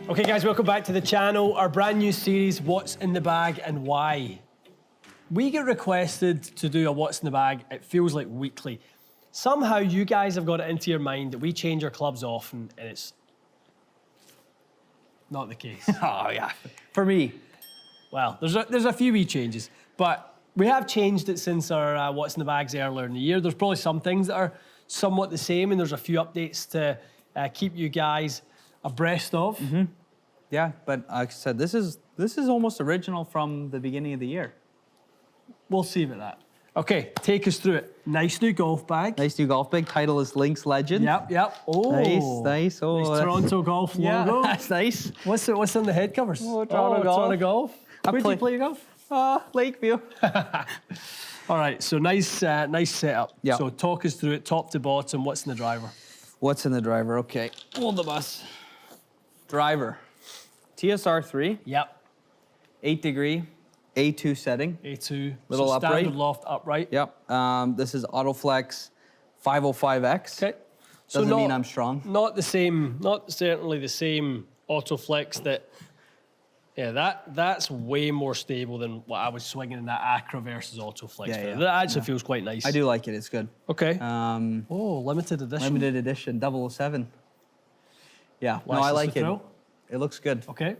Okay guys, welcome back to the channel. Our brand new series, What's in the Bag and Why. We get requested to do a What's in the Bag, it feels like weekly. Somehow you guys have got it into your mind that we change our clubs often and it's not the case. Oh yeah, for me. Well, there's a few wee changes, but we have changed it since our What's in the Bags earlier in the year. There's probably some things that are somewhat the same and there's a few updates to keep you guys abreast of. Mm-hmm. Yeah, but like I said, this is almost original from the beginning of the year. We'll see about that. Okay, take us through it. Nice new golf bag. Nice new golf bag. Title is Link's Legend. Yep. Oh, nice. Oh, nice Toronto Golf logo. Yeah, that's nice. What's on the head covers? Oh, Toronto Golf. Where do you play your golf? Lakeview. All right, so nice setup. Yeah. So talk us through it, top to bottom. What's in the driver? What's in the driver? Okay, hold the bus. Driver. TSR3. Yep. 8-degree, A2 setting. A2. Little so upright. Standard loft upright. Yep. This is Autoflex 505X. Okay. So Doesn't mean I'm strong. Not the same. Not certainly the same Autoflex that. Yeah, that's way more stable than what I was swinging in that Acra versus Autoflex. Yeah. That actually feels quite nice. I do like it. It's good. Okay. Limited edition. Limited edition 007. Yeah. No, I License like to it. throw? It looks good. Okay.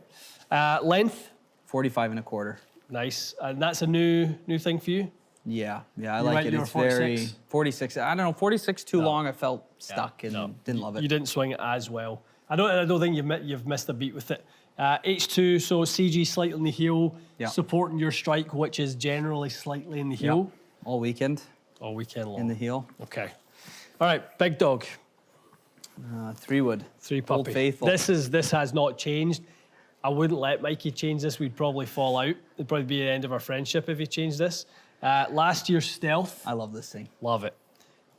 Length. 45 1/4. Nice. And that's a new thing for you? Yeah, I like it. It's 46? very 46. I don't know, 46 too long. I felt stuck and didn't love it. You didn't swing it as well. I don't think you've missed a beat with it. H2, so CG slightly in the heel, supporting your strike, which is generally slightly in the heel. All weekend. All weekend long. In the heel. Okay. All right, big dog. 3-wood. 3 puppy. Old Faithful. This has not changed. I wouldn't let Mikey change this. We'd probably fall out. It'd probably be the end of our friendship if he changed this. Last year's Stealth. I love this thing. Love it.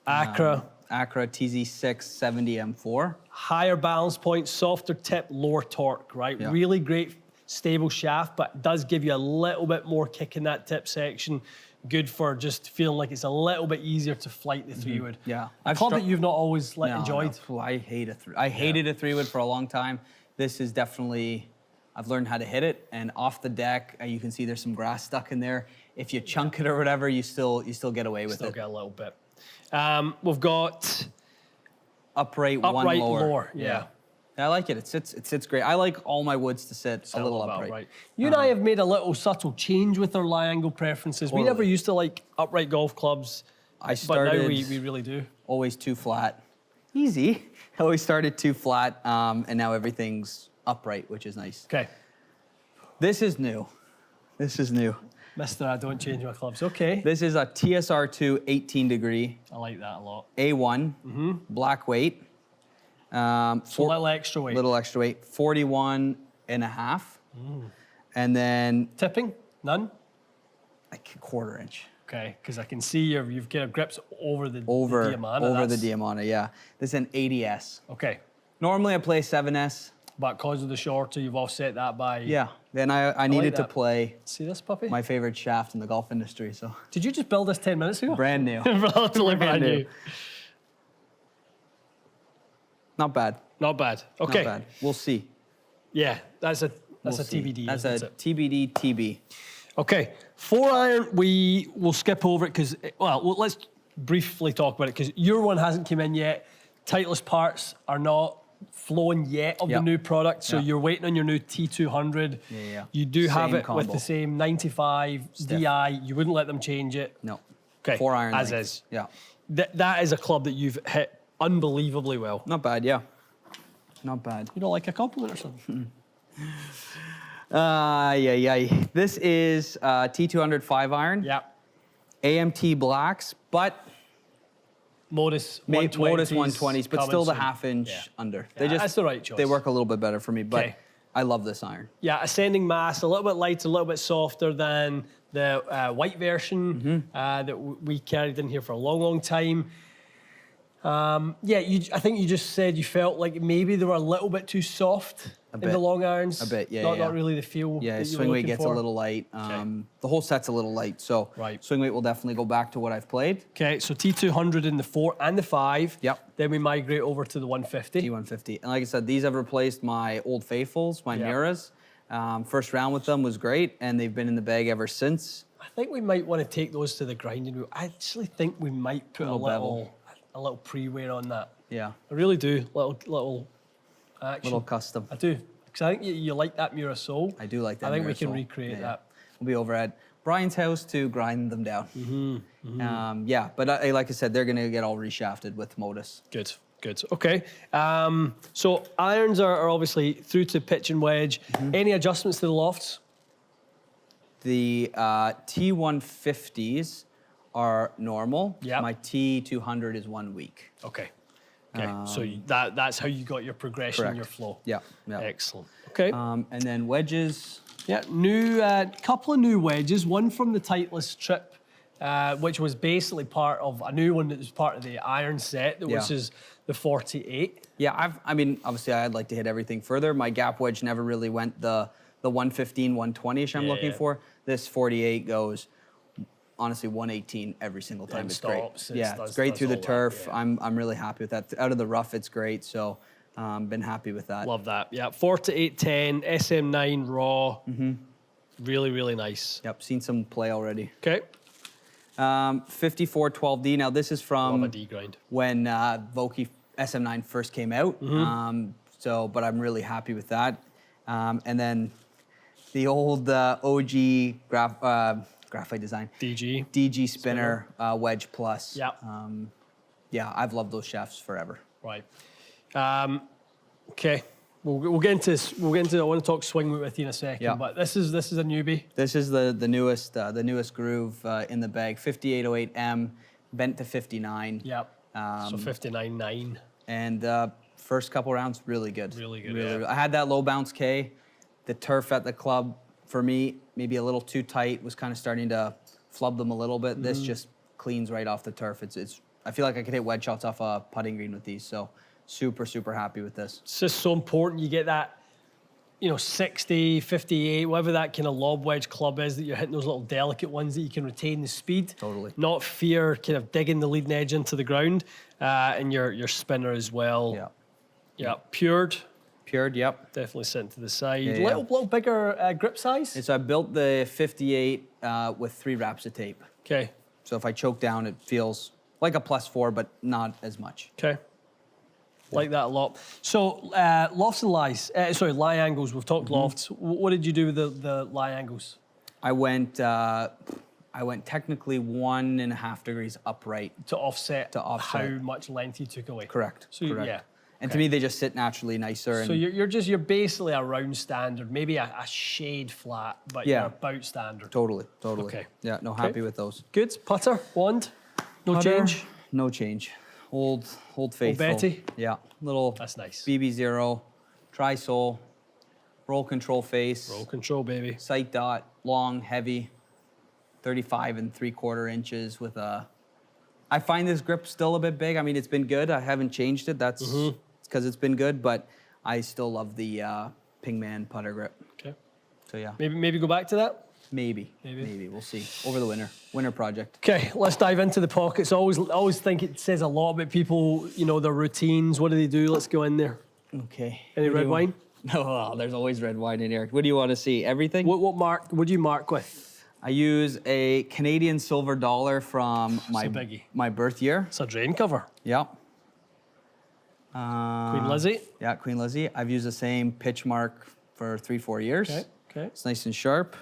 Acra. Acra TZ6 70 M4. Higher balance point, softer tip, lower torque, right? Yeah. Really great, stable shaft, but does give you a little bit more kick in that tip section. Good for just feeling like it's a little bit easier to flight the 3-wood. Yeah. A club that you've not always enjoyed. No. I hate I hated a 3-wood for a long time. This is definitely, I've learned how to hit it, and off the deck, you can see there's some grass stuck in there. If you chunk it or whatever, you still get away with it. Still get a little bit. We've got upright one lower. Yeah. I like it. It sits great. I like all my woods to sit a little upright. You and I have made a little subtle change with our lie angle preferences. Totally. We never used to like upright golf clubs, but now we really do. Always too flat. Easy. I always started too flat, and now everything's upright, which is nice. Okay. This is new. Mr. I don't change my clubs. Okay. This is a TSR2 18-degree. I like that a lot. A1, black weight. So a little extra weight. Little extra weight, 41 and a half. And then... Tipping? None? Like a 1/4 inch. Okay, because I can see you've got grips over the Over Diamana. the Diamana, yeah. This is an 80S. Okay. Normally I play 7S. But because of the shorter, you've offset that by... Yeah. Then I needed to play... See this puppy? My favorite shaft in the golf industry, so... Did you just build this 10 minutes ago? Brand new. Relatively brand new. Not bad. Not bad. Okay. Not bad. We'll see. Yeah, that's a We'll see. TBD. That's a TBD TB. Okay, 4-iron, we will skip over it because, well, let's briefly talk about it because your one hasn't come in yet. Titleist parts are not flowing yet of the new product, so you're waiting on your new T200. Yeah. You do have it combo. with the same 95 DI. You wouldn't let them change it. No. Okay, 4-iron as length. is. Yeah. That is a club that you've hit unbelievably well. Not bad, yeah. Not bad. You don't like a compliment or something? This is T200 5-iron. Yeah. AMT blacks, but Modus 120s. Modus 120s, but still the half-inch under. That's the right choice. They work a little bit better for me, but I love this iron. Yeah, ascending mass, a little bit lighter, a little bit softer than the white version that we carried in here for a long, long time. I think you just said you felt like maybe they were a little bit too soft. in the long irons? A bit, yeah. Not really the feel. Yeah, that you were swing weight looking gets for? a little light. Okay. The whole set's a little light, so Right. swing weight will definitely go back to what I've played. Okay, so T200 in the 4 and the 5. Yep. Then we migrate over to the 150. T150. And like I said, these have replaced my Old Faithfuls, my Yeah. Miras. First round with them was great, and they've been in the bag ever since. I think we might want to take those to the grinding room. I actually think we might put a little pre-wear on that. Yeah, I really do. Little action. little custom. I do. Because I think you like that Mura sole. I do like that. I think we Mira can sole. recreate that. We'll be over at Brian's house to grind them down. Yeah, but like I said, they're going to get all reshafted with Modus. Good. Okay. So irons are obviously through to pitch and wedge. Any adjustments to the lofts? The T150s are normal. Yep. My T200 is 1 week. Okay. So that's how you got your progression, Correct. your flow. Yeah. Excellent. Okay. And then wedges. Yeah, couple of new wedges. One from the Titleist trip, which was basically part of a new one that was part of the iron set, which is the 48. Yeah, I mean, obviously I'd like to hit everything further. My gap wedge never really went the 115, 120-ish I'm looking for. This 48 goes, honestly, 118 every single time. And it's stops, great. it It's great does through the all that, turf. yeah. I'm really happy with that. Out of the rough, it's great. So been happy with that. Love that. Yeah, 4810 SM9 raw. Really, really nice. Yep, seen some play already. Okay. 5412D. Now this is Love from a D grind. when Vokey SM9 first came out. But I'm really happy with that. And then the old OG graphite design. DG spinner. Wedge Plus. Yeah. Yeah, I've loved those shafts forever. Right. Okay. We'll get into this. I want to talk swing weight with you in a second. Yeah. But this is a newbie. This is the newest groove in the bag. 5808M, bent to 59. Yep. So 59.9. And first couple rounds, really good. Really good, Really, yeah. I had that low bounce K. The turf at the club, for me, maybe a little too tight, was kind of starting to flub them a little bit. This just cleans right off the turf. It's. I feel like I could hit wedge shots off a putting green with these. So super, super happy with this. It's just so important you get that, 60, 58, whatever that kind of lob wedge club is, that you're hitting those little delicate ones that you can retain the speed. Totally. Not fear kind of digging the leading edge into the ground. And your spinner as well. Yeah. Yeah. Pured. Pured, yep. Definitely sent to the side. Yeah, yeah. Little bigger grip size. And so I built the 58 with 3 wraps of tape. Okay. So if I choke down, it feels like a +4, but not as much. Okay. Like that a lot. So lofts and lies. Lie angles. We've talked lofts. What did you do with the lie angles? I went technically 1.5 degrees upright. To offset, offset. how much length you took away. Correct. So correct. yeah. And to me, they just sit naturally nicer. So And you're basically around standard, maybe a shade flat, but Yeah. you're about standard. totally. Okay. Yeah, no, happy with those. Good. Putter, wand, no Putter, change. No change. Old faithful. Betty? Yeah, little. That's nice. BB0, tri-sole, roll control face. Roll control, baby. Sight dot, long, heavy, 35 3/4 inches with a. I find this grip still a bit big. I mean, it's been good. I haven't changed it. That's because it's been good, but I still love the Pingman putter grip. Okay. So yeah, Maybe go back to that. maybe. We'll see over the winter project. Okay, let's dive into the pockets. Always think it says a lot about people, their routines. What do they do? Let's go in there. Okay. Any What do red you wine? Want? No, there's always red wine in here. What do you want to see? Everything? What do you mark with? I use a Canadian silver dollar from a biggie. my birth year. It's a drain cover. Yeah. Queen Lizzie. Yeah, Queen Lizzie. I've used the same pitch mark for 3-4 years. Okay. It's nice and sharp.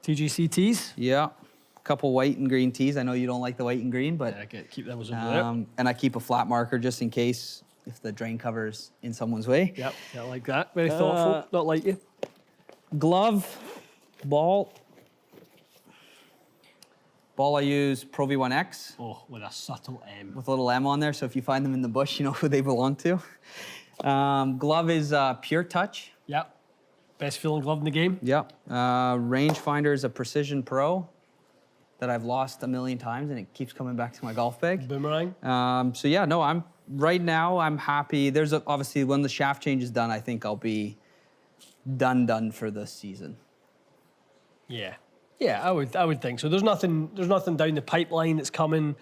TGCTs. Yeah. A couple white and green tees. I know you don't like the white and green, but Keep those over there. and I keep a flat marker just in case if the drain cover's in someone's way. Yep, I like that. Very thoughtful. Not like you. Glove, ball. Ball I use Pro V1X Oh, with a subtle M. with a little M on there, so if you find them in the bush, you know who they belong to. Glove is Pure Touch. Yep. Best feeling glove in the game. Yeah. Rangefinder is a Precision Pro that I've lost a million times, and it keeps coming back to my golf bag. Boomerang. So yeah, no, I'm happy. There's obviously when the shaft change is done, I think I'll be done for this season. Yeah. Yeah, I would think so. There's nothing down the pipeline that's coming.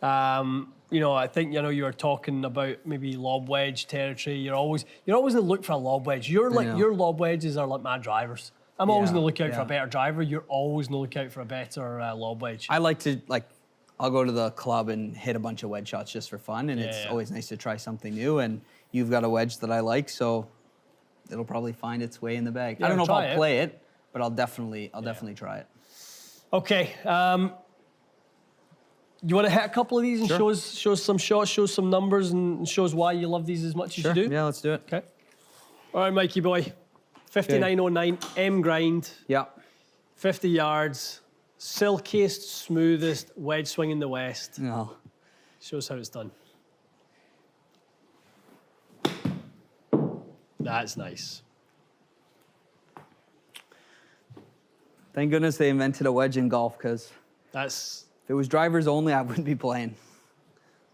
You know, I think, you know, you were talking about maybe lob wedge territory. You're always in the look for a lob wedge. Your lob wedges are like my drivers. I'm always on the lookout for a better driver. You're always on the lookout for a better lob wedge. I like to, I'll go to the club and hit a bunch of wedge shots just for fun, and it's always nice to try something new, and you've got a wedge that I like, so it'll probably find its way in the bag. I don't know if I'll play it, but I'll definitely try it. Okay. You want to hit a couple of these and show us some shots, show us some numbers, and show us why you love these as much as you do? Yeah, let's do it. Okay. All right, Mikey boy. 5909 M grind. Yeah. 50 yards. Silkiest, smoothest wedge swing in the West. No. Show us how it's done. That's nice. Thank goodness they invented a wedge in golf, because if it was drivers only, I wouldn't be playing.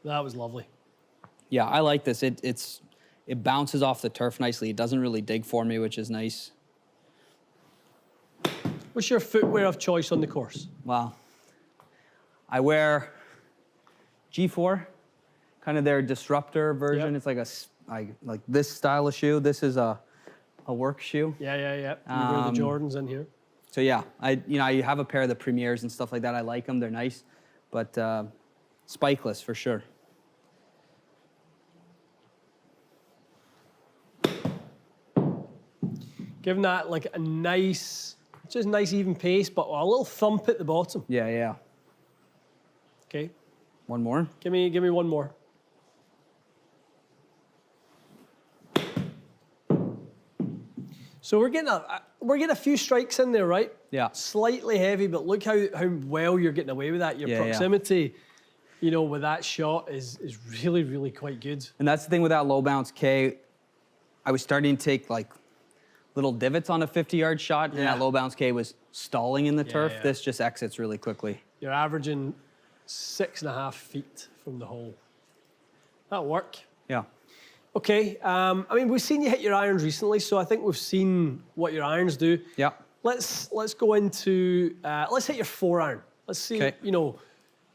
That was lovely. Yeah, I like this. It bounces off the turf nicely. It doesn't really dig for me, which is nice. What's your footwear of choice on the course? Well, I wear G4, kind of their disruptor version. Yep. It's like this style of shoe. This is a work shoe. Yeah. You wear the Jordans in here. So yeah, I have a pair of the Premiers and stuff like that. I like them. They're nice, but spikeless for sure. Giving that like a nice, just nice even pace, but a little thump at the bottom. Yeah. Okay. One more. Give me one more. So we're getting a few strikes in there, right? Yeah. Slightly heavy, but look how well you're getting away with that. Your proximity, you know, with that shot is really, really quite good. And that's the thing with that low bounce K. I was starting to take like little divots on a 50-yard shot, and that low bounce K was stalling in the turf. Yeah. This just exits really quickly. You're averaging 6.5 feet from the hole. That'll work. Yeah. Okay, I mean, we've seen you hit your irons recently, so I think we've seen what your irons do. Yeah. Let's go into, let's hit your 4-iron. Let's see, you know,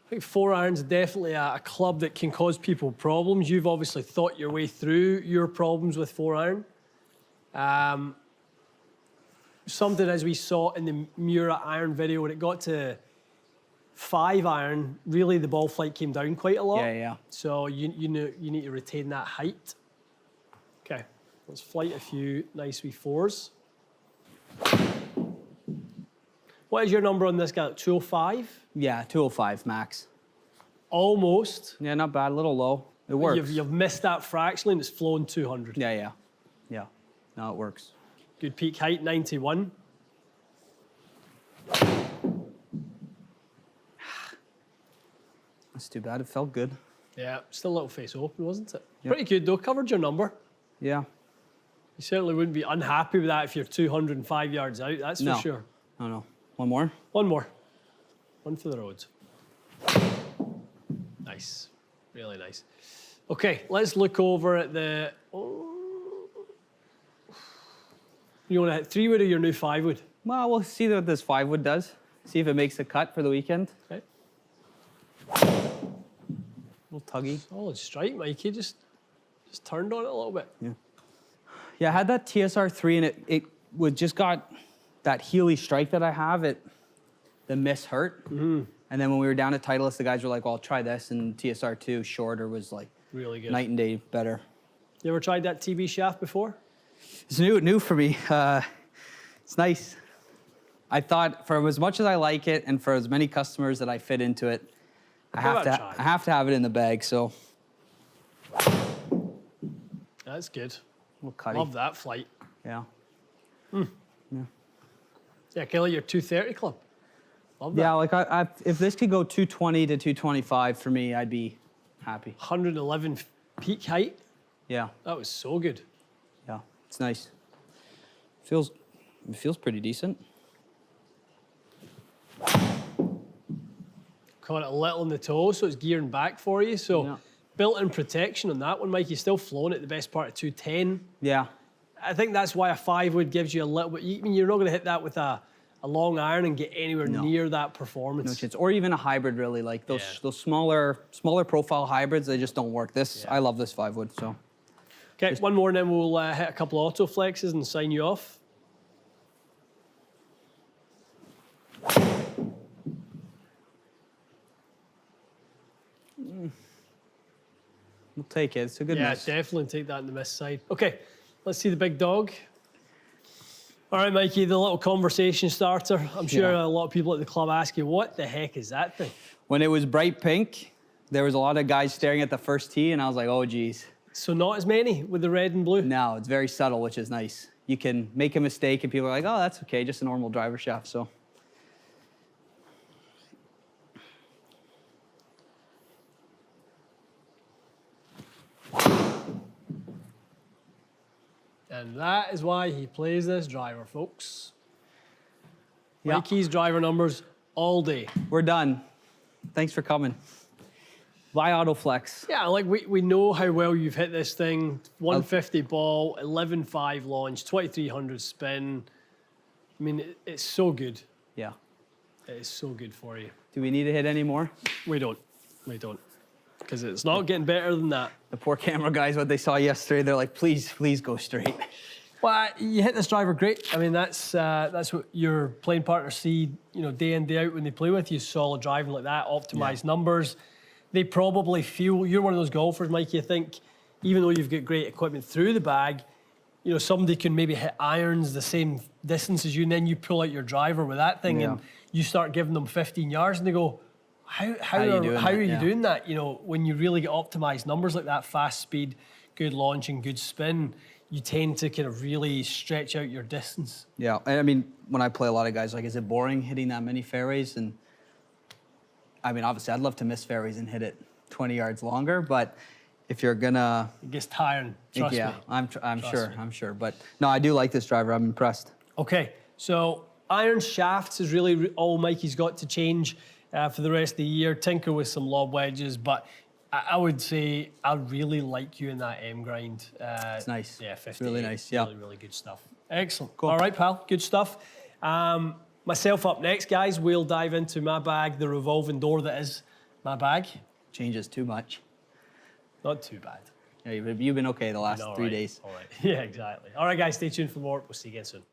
I think 4-iron's definitely a club that can cause people problems. You've obviously thought your way through your problems with 4-iron. Something as we saw in the Mura iron video, when it got to 5-iron, really the ball flight came down quite a lot. Yeah. So you need to retain that height. Okay, let's flight a few nice wee 4s. What is your number on this guy? 205? Yeah, 205 max. Almost. Yeah, not bad. A little low. It works. You've missed that fractionally and it's flown 200. Yeah. No, it works. Good peak height, 91. That's too bad. It felt good. Yeah, still a little face open, wasn't it? Yep. Pretty good though, covered your number. Yeah. You certainly wouldn't be unhappy with that if you're 205 yards out, that's for sure. No. One more? One more. One for the roads. Nice. Really nice. Okay, let's look over at the... You want to hit 3-wood or your new 5-wood? Well, we'll see what this 5-wood does. See if it makes a cut for the weekend. Okay. A little tuggy. Solid strike, Mikey. Just turned on it a little bit. Yeah, I had that TSR3 and it would just got that Healy strike that I have. The miss hurt. Mm-hmm. And then when we were down at Titleist, the guys were like, well, I'll try this. And TSR2 shorter was like really good. Night and day better. You ever tried that TB shaft before? It's new for me. It's nice. I thought for as much as I like it and for as many customers that I fit into it, I have to have it in the bag, so. That's good. Cutty. Love that flight. Yeah. Yeah, kind of like your 230 club. Love that. Yeah, like if this could go 220 to 225 for me, I'd be happy. 111 peak height. Yeah. That was so good. Yeah, it's nice. It feels pretty decent. Caught it a little in the toe, so it's gearing back for you. So built-in protection on that one, Mike. You're still flowing at the best part of 210. Yeah. I think that's why a 5-wood gives you a little bit. I mean, you're not going to hit that with a long iron and get anywhere near that performance. No chance. Or even a hybrid, really. Like those smaller profile hybrids, they just don't work. I love this 5-wood. So. Okay, one more, and then we'll hit a couple of auto flexes and sign you off. We'll take it. It's a good miss. Yeah, definitely take that in the miss side. Okay, let's see the big dog. All right, Mikey, the little conversation starter. I'm sure a lot of people at the club ask you, what the heck is that thing? When it was bright pink, there was a lot of guys staring at the first tee, and I was like, oh, geez. So not as many with the red and blue? No, it's very subtle, which is nice. You can make a mistake, and people are like, oh, that's okay, just a normal driver shaft, so. And that is why he plays this driver, folks. Mikey's driver numbers all day. We're done. Thanks for coming. Buy Autoflex. Yeah, like we know how well you've hit this thing. 150 ball, 11.5 launch, 2300 spin. I mean, it's so good. Yeah. It is so good for you. Do we need to hit any more? We don't. We don't. Because it's not getting better than that. The poor camera guys, what they saw yesterday, they're like, please, please go straight. Well, you hit this driver great. I mean, that's what your playing partners see, you know, day in, day out when they play with you. Solid driving like that, optimized numbers. They probably feel, you're one of those golfers, Mike, you think, even though you've got great equipment through the bag, you know, somebody can maybe hit irons the same distance as you, and then you pull out your driver with that thing and you start giving them 15 yards and they go, how are you doing that? You know, when you really get optimized numbers like that, fast speed, good launch and good spin, you tend to kind of really stretch out your distance. Yeah, I mean, when I play a lot of guys, like, is it boring hitting that many fairways? And I mean, obviously, I'd love to miss fairways and hit it 20 yards longer, but if you're gonna... It gets tiring, trust me. I'm sure. But no, I do like this driver. I'm impressed. Okay, so iron shafts is really all Mikey's got to change for the rest of the year. Tinker with some lob wedges, but I would say I really like you in that M grind. It's nice. Yeah, 50. It's really nice. Yeah. Really, really good stuff. Excellent. Cool. All right, pal. Good stuff. Myself up next, guys. We'll dive into my bag, the revolving door that is my bag. Changes too much. Not too bad. Yeah, you've been okay the last 3 days. All right. Yeah, exactly. All right, guys. Stay tuned for more. We'll see you again soon.